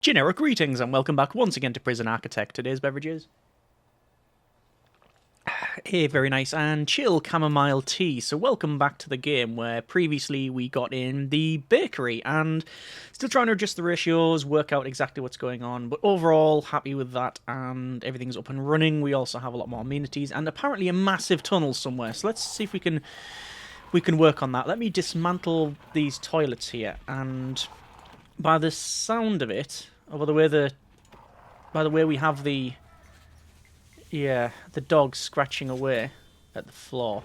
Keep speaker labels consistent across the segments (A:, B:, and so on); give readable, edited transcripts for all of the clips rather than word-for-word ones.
A: Generic greetings and welcome back once again to Prison Architect. Today's beverages. A very nice and chill chamomile tea. So welcome back to the game where previously we got in the bakery and still trying to adjust the ratios, work out exactly what's going on. But overall, happy with that and everything's up and running. We also have a lot more amenities and apparently a massive tunnel somewhere. So let's see if we can work on that. Let me dismantle these toilets here, and by the sound of it, or by the way we have the dog scratching away at the floor.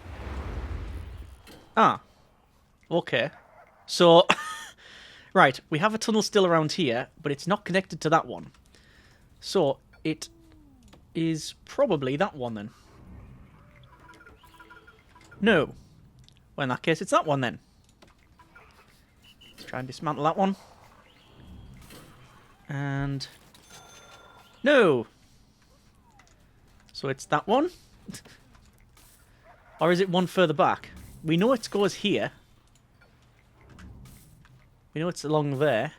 A: Ah, okay. So, right, we have a tunnel still around here, but it's not connected to that one. So, it is probably that one then. No. Well, in that case, it's that one then. Let's try and dismantle that one. And no. So it's that one? Or is it one further back? We know it goes here. We know it's along there.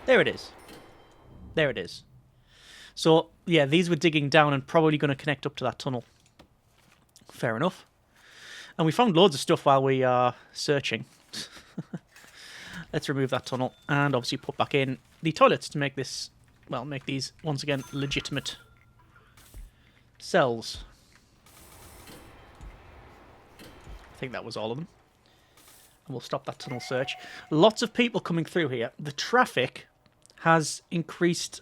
A: There it is. There it is. So, yeah, these were digging down and probably going to connect up to that tunnel. Fair enough. And we found loads of stuff while we are searching. Let's remove that tunnel and obviously put back in the toilets to make this, well, make these, once again, legitimate cells. I think that was all of them. And we'll stop that tunnel search. Lots of people coming through here. The traffic has increased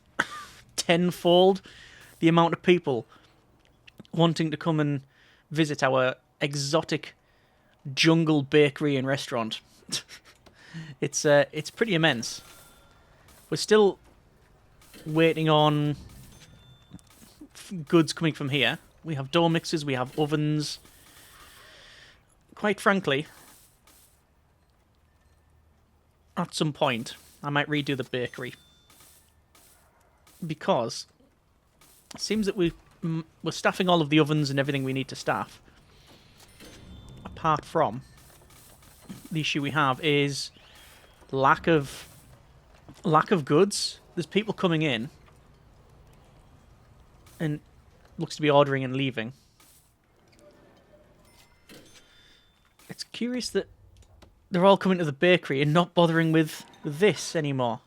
A: tenfold. The amount of people wanting to come and visit our exotic jungle bakery and restaurant. It's pretty immense. We're still waiting on goods coming from here. We have dough mixers, we have ovens. Quite frankly, at some point, I might redo the bakery. Because it seems that we're staffing all of the ovens and everything we need to staff. Apart from, the issue we have is lack of goods. There's people coming in and looks to be ordering and leaving. It's curious that they're all coming to the bakery and not bothering with this anymore.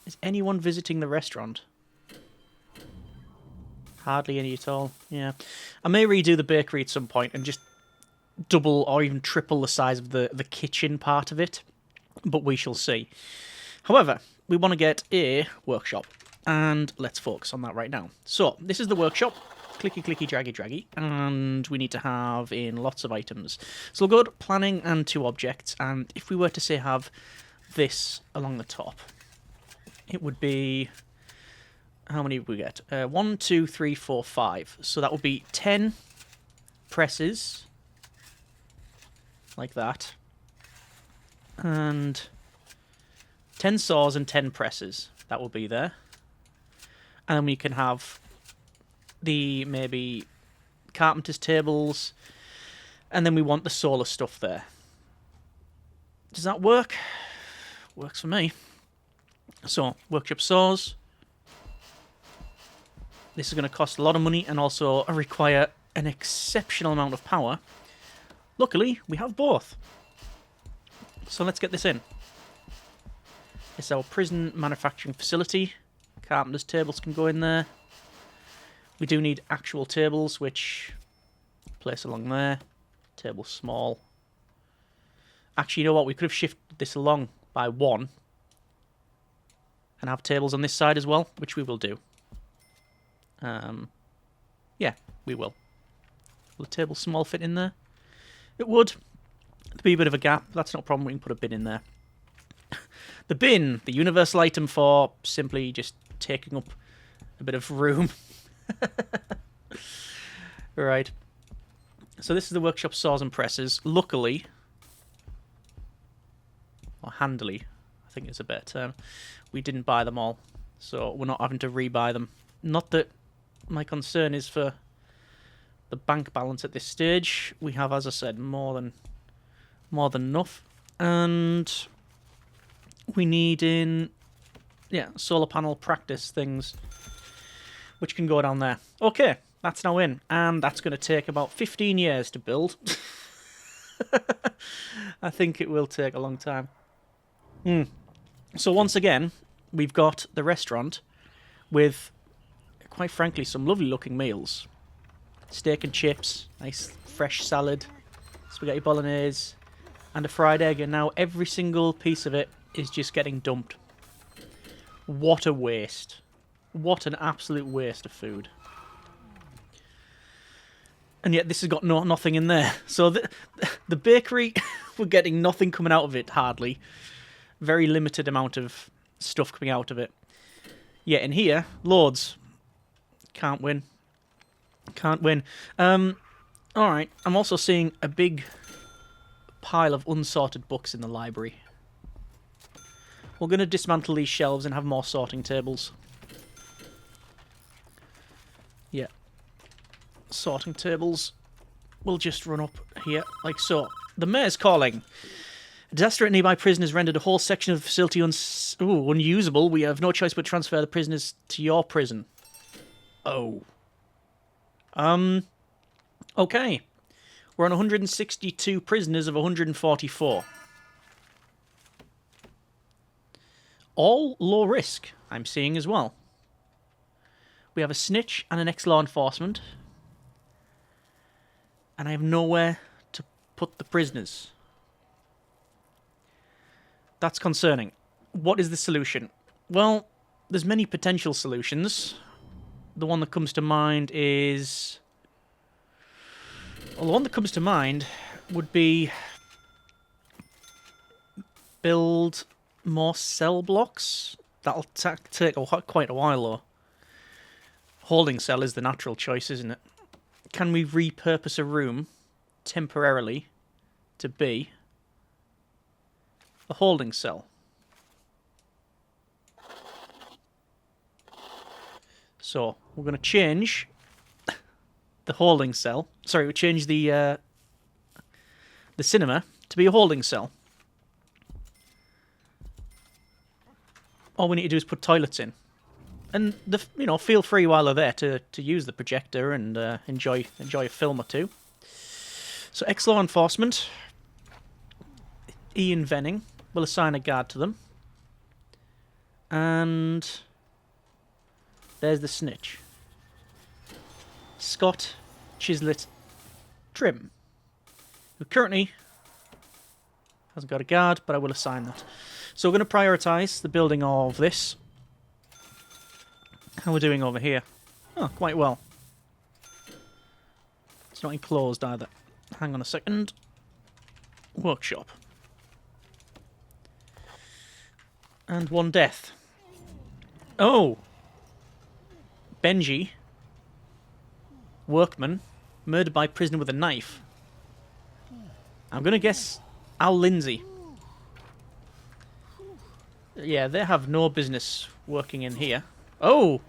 A: Is anyone visiting the restaurant? Hardly any at all. Yeah. I may redo the bakery at some point and just double or even triple the size of the kitchen part of it. But we shall see. However, we want to get a workshop. And let's focus on that right now. So, this is the workshop. Clicky, clicky, draggy, draggy. And we need to have in lots of items. So we'll go to planning and 2 objects. And if we were to, say, have this along the top, it would be... How many would we get? 1, 2, 3, 4, 5. So that would be 10 presses. Like that. And 10 saws and 10 presses. That will be there. And then we can have the, maybe, carpenter's tables. And then we want the solar stuff there. Does that work? Works for me. So, workshop saws. This is going to cost a lot of money and also require an exceptional amount of power. Luckily, we have both. So let's get this in. It's our prison manufacturing facility. Carpenter's tables can go in there. We do need actual tables, which place along there. Table small. Actually, you know what? We could have shifted this along by 1. And have tables on this side as well, which we will do. Yeah, we will. Will the table small fit in there? It would. There'd be a bit of a gap. That's not a problem. We can put a bin in there. The bin, the universal item for simply just taking up a bit of room. Right. So this is the workshop saws and presses. Luckily, or handily, I think is a better term, we didn't buy them all. So we're not having to rebuy them. Not that my concern is for the bank balance at this stage. We have, as I said, more than enough. And we need in, yeah, solar panel practice things, which can go down there. Okay, that's now in, and that's going to take about 15 years to build. I think it will take a long time. So once again, we've got the restaurant with, quite frankly, some lovely looking meals. Steak and chips, nice fresh salad, spaghetti bolognese, and a fried egg, and now every single piece of it is just getting dumped. What a waste. What an absolute waste of food. And yet this has got nothing in there. So the bakery, we're getting nothing coming out of it, hardly. Very limited amount of stuff coming out of it. Yet in here, loads. Can't win. Can't win. Alright, I'm also seeing a big pile of unsorted books in the library. We're going to dismantle these shelves and have more sorting tables. Yeah. Sorting tables will just run up here, like so. The mayor's calling. A disaster at nearby prison has rendered a whole section of the facility unusable. We have no choice but transfer the prisoners to your prison. Oh. Okay. We're on 162 prisoners of 144. All low risk, I'm seeing as well. We have a snitch and an ex-law enforcement. And I have nowhere to put the prisoners. That's concerning. What is the solution? Well, there's many potential solutions. The one that comes to mind is... Well, the one that comes to mind would be... build more cell blocks. That'll take quite a while, though. Holding cell is the natural choice, isn't it? Can we repurpose a room temporarily to be a holding cell? So we're going to change the holding cell. Sorry, we change the cinema to be a holding cell. All we need to do is put toilets in, and feel free while they're there to use the projector and enjoy a film or two. So ex-law enforcement, Ian Venning will assign a guard to them, and there's the snitch, Scott Chislett Trim, who currently hasn't got a guard, but I will assign that. So we're going to prioritise the building of this. How we're doing over here? Oh, quite well. It's not enclosed either. Hang on a second. Workshop. And one death. Oh! Benji, workman, murdered by prisoner with a knife. I'm going to guess Al Lindsay. Yeah, they have no business working in here. Oh!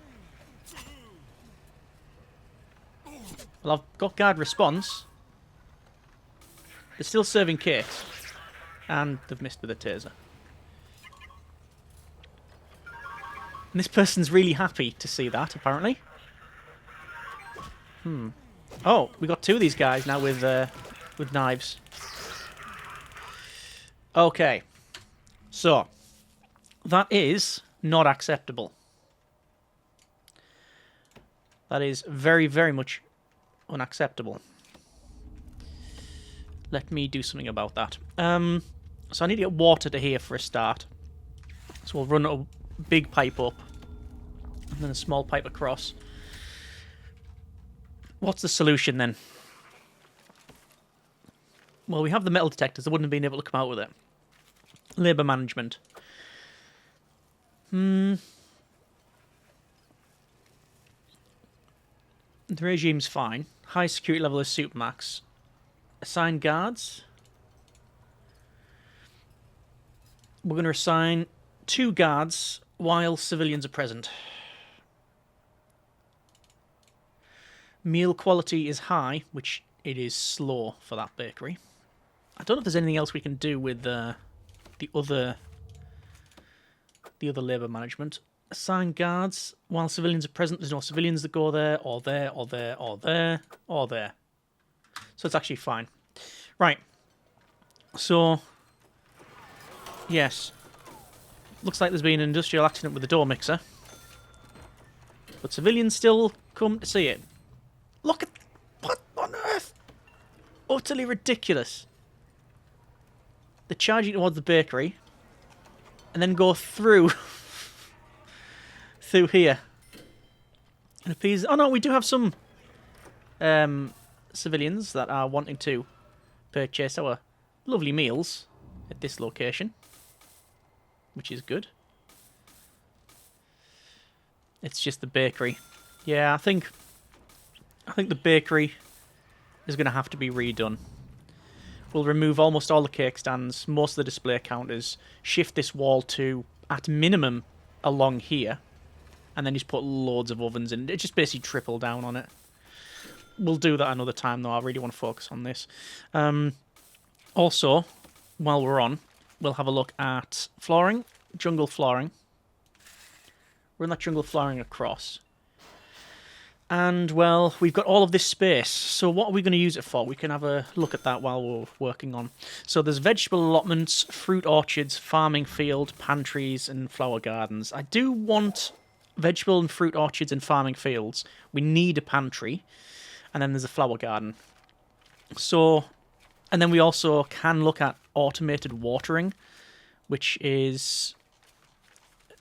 A: Well, I've got guard response. They're still serving cakes. And they've missed with a taser. And this person's really happy to see that, apparently. Oh, we got two of these guys now with knives. Okay. So, that is not acceptable. That is very, very much unacceptable. Let me do something about that. So I need to get water to here for a start. So we'll run a big pipe up, and then a small pipe across. What's the solution then? Well, we have the metal detectors. They wouldn't have been able to come out with it. Labour management. The regime's fine. High security level is supermax. Assign guards. We're going to assign 2 guards while civilians are present. Meal quality is high, which it is slow for that bakery. I don't know if there's anything else we can do with the other the other labour management. Assign guards while civilians are present. There's no civilians that go there, or there, or there, or there, or there. So it's actually fine. Right. So, yes. Looks like there's been an industrial accident with the door mixer. But civilians still come to see it. Look at... What on earth? Utterly ridiculous. They're charging towards the bakery. And then go through... through here. And appease... Oh no, we do have some... civilians that are wanting to purchase our lovely meals at this location. Which is good. It's just the bakery. Yeah, I think the bakery is going to have to be redone. We'll remove almost all the cake stands, most of the display counters, shift this wall to, at minimum, along here, and then just put loads of ovens in. It just basically triple down on it. We'll do that another time, though. I really want to focus on this. Also, while we're on, we'll have a look at flooring, jungle flooring. Run that jungle flooring across. And, well, we've got all of this space. So what are we going to use it for? We can have a look at that while we're working on. So there's vegetable allotments, fruit orchards, farming field, pantries, and flower gardens. I do want vegetable and fruit orchards and farming fields. We need a pantry. And then there's a flower garden. So, and then we also can look at automated watering, which is...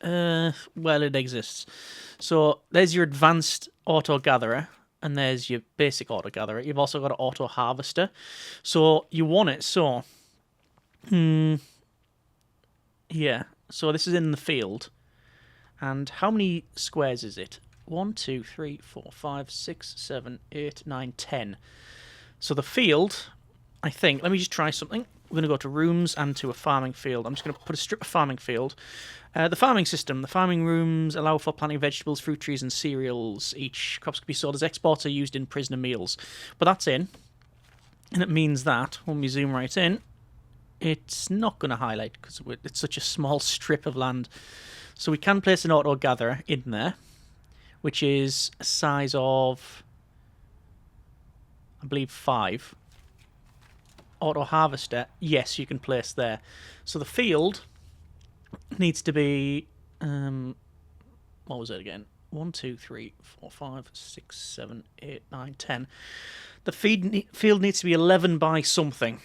A: well, it exists. So there's your advanced auto gatherer, and there's your basic auto gatherer. You've also got an auto harvester. So you want it. So, yeah. So this is in the field, and how many squares is it? 1, 2, 3, 4, 5, 6, 7, 8, 9, 10. So the field, I think. Let me just try something. We're going to go to rooms and to a farming field. I'm just going to put a strip of farming field. The farming system. The farming rooms allow for planting vegetables, fruit trees, and cereals. Each crops can be sold as exports or used in prisoner meals. But that's in. And it means that, when we zoom right in, it's not going to highlight because it's such a small strip of land. So we can place an auto-gatherer in there, which is a size of, I believe, 5. Auto harvester, yes, you can place there. So the field needs to be, what was it again? 1, 2, 3, 4, 5, 6, 7, 8, 9, 10. The field needs to be 11 by something.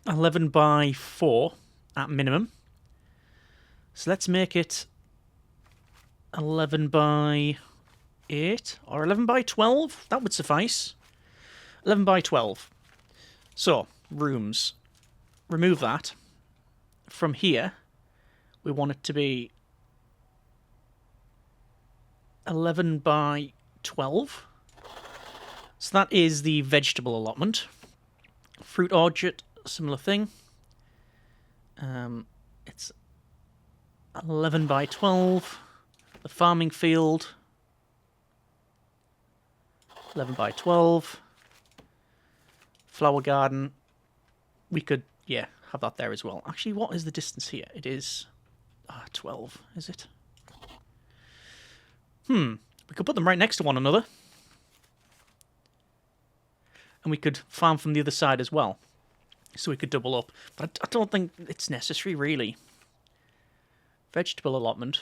A: 11 by 4 at minimum. So let's make it 11 by 8 or 11 by 12. That would suffice. 11 by 12. So, rooms. Remove that. From here, we want it to be 11 by 12. So that is the vegetable allotment. Fruit orchard, similar thing. It's 11 by 12. The farming field, 11 by 12. Flower garden, we could, yeah, have that there as well. Actually, what is the distance here? It is 12, is it? We could put them right next to one another. And we could farm from the other side as well. So we could double up. But I don't think it's necessary, really. Vegetable allotment.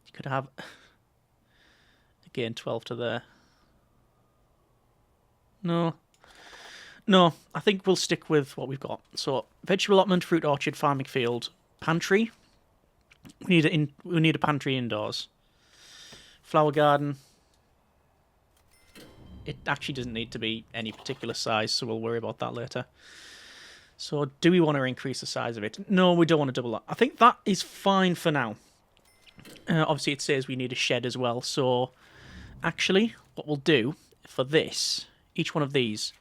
A: You could have, again, 12 to there. No, I think we'll stick with what we've got. So, vegetable allotment, fruit orchard, farming field, pantry. We need a pantry indoors. Flower garden. It actually doesn't need to be any particular size, so we'll worry about that later. So, do we want to increase the size of it? No, we don't want to double that. I think that is fine for now. Obviously, it says we need a shed as well. So, actually, what we'll do for this... Each one of these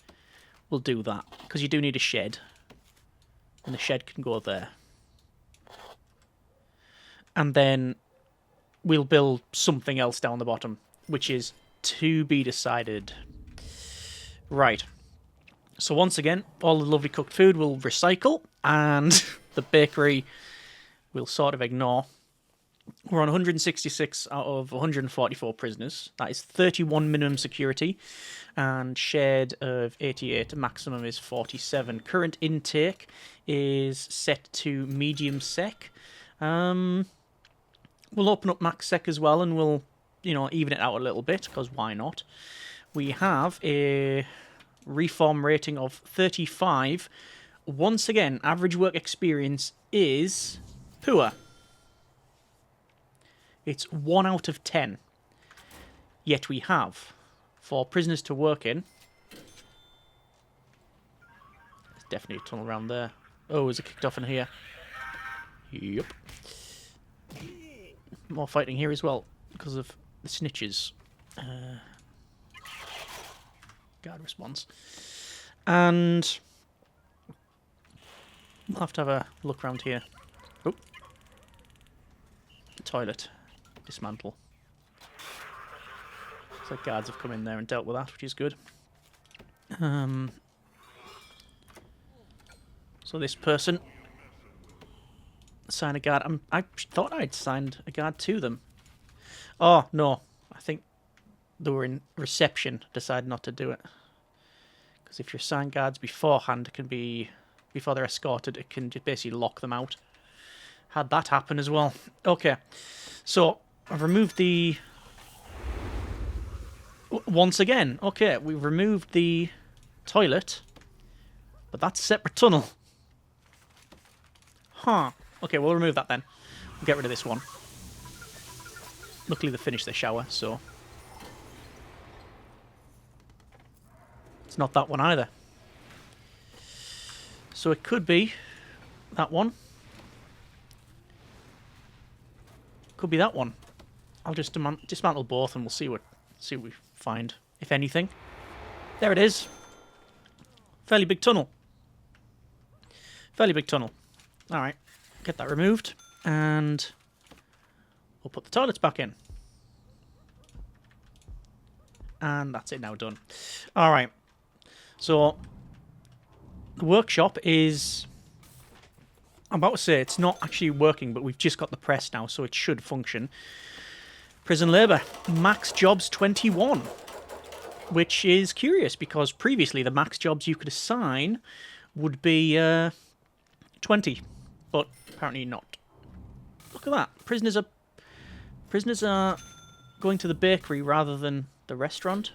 A: will do that, because you do need a shed, and the shed can go there. And then we'll build something else down the bottom, which is to be decided. Right. So once again, all the lovely cooked food will recycle, and The bakery we'll sort of ignore. We're on 166 out of 144 prisoners. That is 31 minimum security, and shared of 88. Maximum is 47. Current intake is set to medium sec. We'll open up max sec as well, and we'll, even it out a little bit, because why not? We have a reform rating of 35. Once again, average work experience is poor. It's 1 out of 10. Yet we have, for prisoners to work in... There's definitely a tunnel around there. Oh, is it kicked off in here? Yep. More fighting here as well, because of the snitches. Guard response. And... we'll have to have a look around here. Oh. The toilet. Dismantle. Looks like guards have come in there and dealt with that, which is good. So this person sign a guard. I thought I'd signed a guard to them. Oh no, I think they were in reception. Decided not to do it, because if you sign guards beforehand, it can be before they're escorted. It can just basically lock them out. Had that happen as well. Okay, so I've removed the... Once again, okay, we've removed the toilet, but that's a separate tunnel. Huh. Okay, we'll remove that then. We'll get rid of this one. Luckily they finished their shower, so... it's not that one either. So it could be that one. Could be that one. I'll just dismantle both and we'll see what we find, if anything. There it is. Fairly big tunnel. Fairly big tunnel. Alright, get that removed, and we'll put the toilets back in. And that's it now, done. Alright, so the workshop is... I'm about to say it's not actually working, but we've just got the press now, so it should function. Prison labour. Max jobs 21. Which is curious, because previously the max jobs you could assign would be 20. But apparently not. Look at that. Prisoners are going to the bakery rather than the restaurant.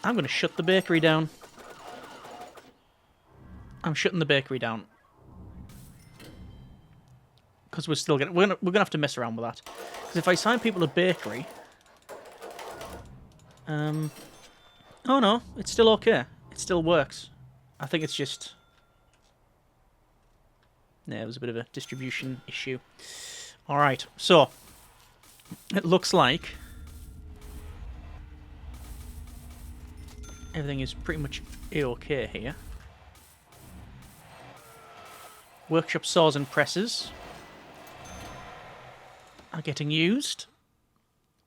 A: I'm going to shut the bakery down. I'm shutting the bakery down. Because we're still we're gonna have to mess around with that. Because if I assign people to bakery, oh no, it's still okay. It still works. I think it's just, yeah, it was a bit of a distribution issue. All right, so it looks like everything is pretty much a-okay here. Workshop saws and presses are getting used.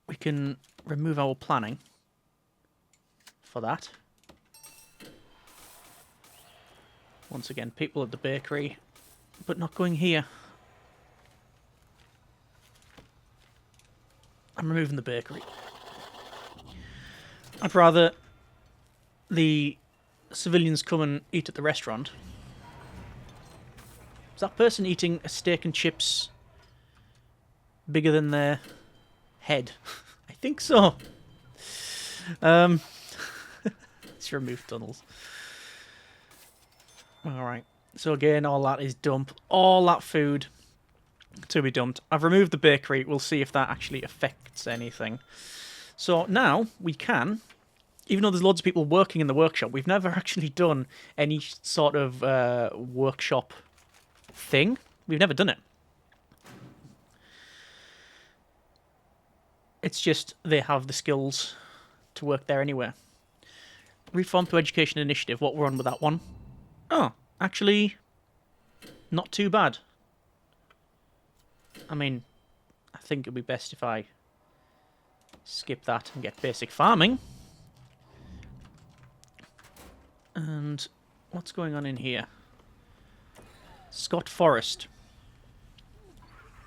A: We can remove our planning for that. Once again, people at the bakery, but not going here. I'm removing the bakery. I'd rather the civilians come and eat at the restaurant. Is that person eating a steak and chips bigger than their head? I think so. Let's remove tunnels. Alright. So again, all that is dump. All that food to be dumped. I've removed the bakery. We'll see if that actually affects anything. So now we can, even though there's loads of people working in the workshop, we've never actually done any sort of workshop thing. We've never done it. It's just they have the skills to work there anyway. Reform to Education Initiative. What we're on with that one? Oh, actually, not too bad. I mean, I think it'd be best if I skip that and get basic farming. And what's going on in here? Scott Forrest.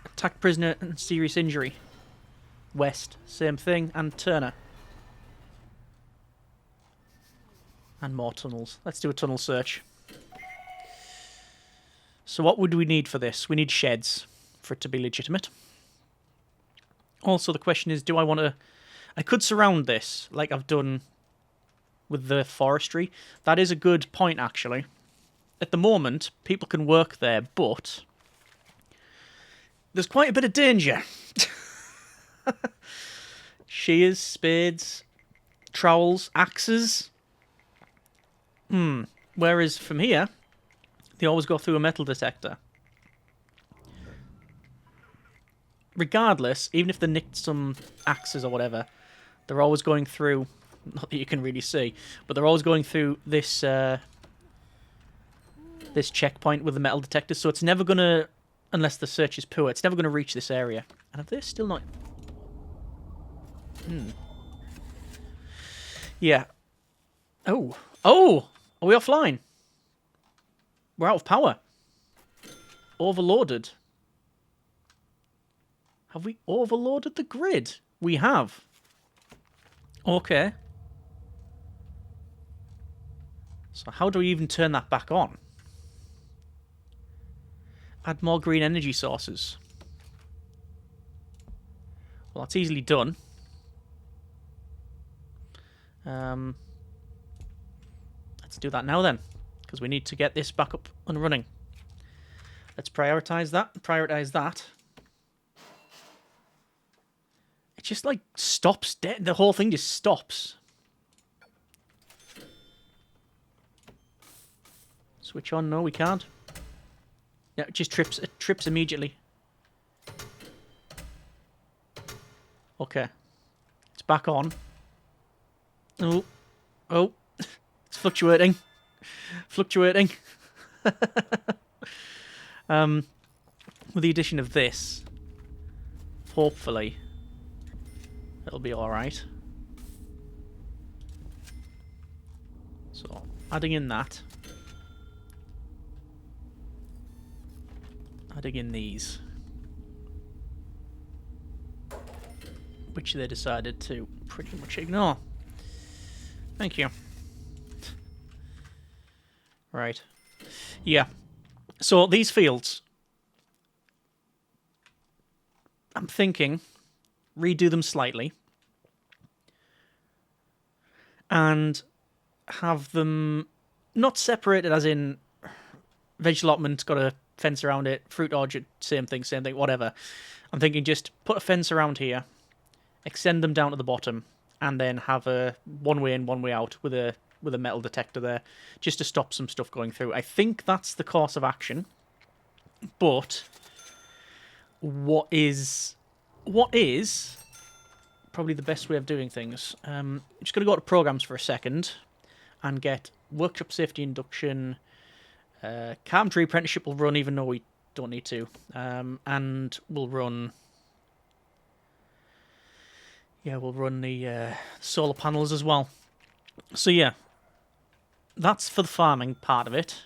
A: Attack prisoner and serious injury. West, same thing. And Turner. And more tunnels. Let's do a tunnel search. So what would we need for this? We need sheds for it to be legitimate. Also, the question is, do I want to... I could surround this, like I've done with the forestry. That is a good point, actually. At the moment, people can work there, but there's quite a bit of danger. Shears, spades, trowels, axes. Whereas from here, they always go through a metal detector. Regardless, even if they nicked some axes or whatever, they're always going through... Not that you can really see, but they're always going through this this checkpoint with the metal detector, so it's never going to, unless the search is poor, it's never going to reach this area. And if they're still not... Yeah. Oh! Are we offline? We're out of power. Overloaded. Have we overloaded the grid? We have. Okay. So how do we even turn that back on? Add more green energy sources. Well, that's easily done. Let's do that now then, because we need to get this back up and running. Let's prioritize that. Prioritize that. It just like stops dead. The whole thing just stops. Switch on. No, we can't. Yeah, it just trips. It trips immediately. Okay. It's back on. Oh. Oh. It's fluctuating. Fluctuating. With the addition of this, hopefully, it'll be alright. So, adding in that. Adding in these. Which they decided to pretty much ignore. Thank you. Right. Yeah. So, these fields, I'm thinking, redo them slightly. And have them not separated as in veg allotment, got a fence around it, fruit orchard, same thing, whatever. I'm thinking just put a fence around here, extend them down to the bottom, and then have a one way in, one way out with a metal detector there, just to stop some stuff going through. I think that's the course of action. But what is probably the best way of doing things? I'm just going to go to programs for a second and get workshop safety induction. Carpentry apprenticeship will run even though we don't need to. And we'll run... Yeah, we'll run the solar panels as well. So yeah, that's for the farming part of it.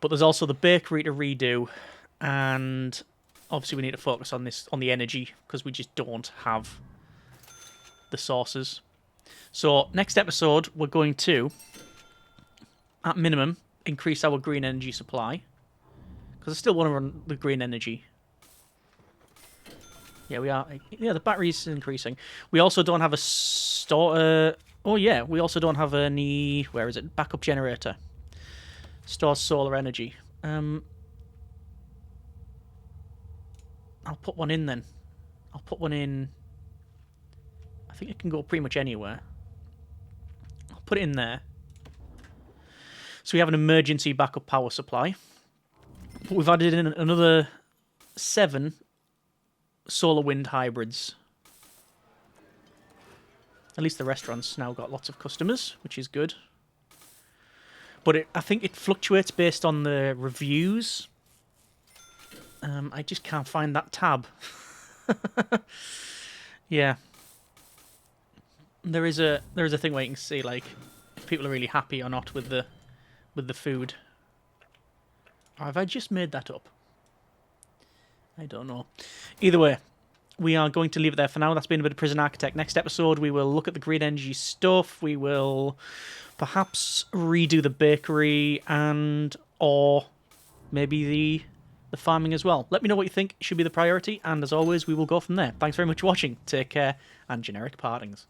A: But there's also the bakery to redo, and obviously we need to focus on this, on the energy, because we just don't have the sources. So next episode, we're going to, at minimum, increase our green energy supply, because I still want to run the green energy. Yeah, we are. Yeah, the battery's increasing. We also don't have a store. Oh yeah, we also don't have any. Where is it? Backup generator. Stores solar energy. I'll put one in then. I'll put one in. I think it can go pretty much anywhere. I'll put it in there. So we have an emergency backup power supply. But we've added in another 7 solar wind hybrids. At least the restaurant's now got lots of customers, which is good. But I think it fluctuates based on the reviews. I just can't find that tab. Yeah. There is a thing where you can see like if people are really happy or not with the food. Or have I just made that up? I don't know. Either way, we are going to leave it there for now. That's been a bit of Prison Architect. Next episode, we will look at the green energy stuff. We will perhaps redo the bakery and or maybe the farming as well. Let me know what you think should be the priority, and as always, we will go from there. Thanks very much for watching. Take care, and generic partings.